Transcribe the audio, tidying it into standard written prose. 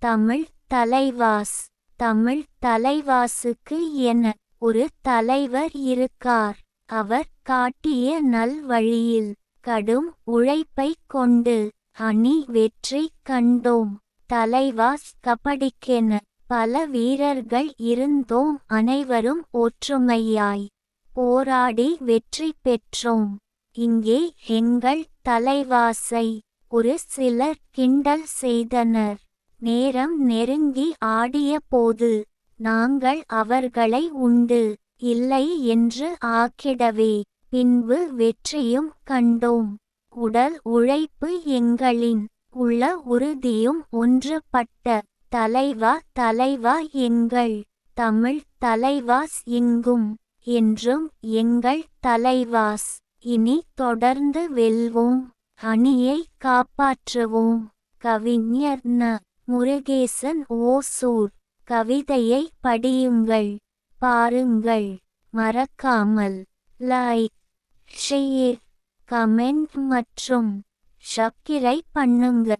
தமிழ் தலைவாஸ். தமிழ் தலைவாசுக்கு என ஒரு தலைவர் இருக்கார். அவர் காட்டிய நல் வழியில் கடும் உழைப்பைக் கொண்டு அணி வெற்றி கண்டோம். தலைவாஸ் கபடிக்கென பல வீரர்கள் இருந்தோம். அனைவரும் ஒற்றுமையாய் போராடி வெற்றி பெற்றோம். இங்கே எங்கள் தலைவாசை ஒரு சிலர் கிண்டல் செய்தனர். நேரம் நெருங்கி ஆடிய போது நாங்கள் அவர்களை உண்டு இல்லை என்று ஆக்கிடவே பின்பு வெற்றியும் கண்டோம். உடல் உழைப்பு எங்களின் உள்ள உறுதியும் ஒன்றுபட்ட தலைவா தலைவா எங்கள் தமிழ் தலைவாஸ் எங்கும் என்றும் எங்கள் தலைவாஸ். இனி தொடர்ந்து வெல்வோம், அணியை காப்பாற்றுவோம். கவிஞர் ந. முருகேசன், ஓசூர். கவிதையை படியுங்கள், பாருங்கள். மறக்காமல் லைக், ஷேர், கமெண்ட் மற்றும் சப்ஸ்கிரைப் பண்ணுங்க.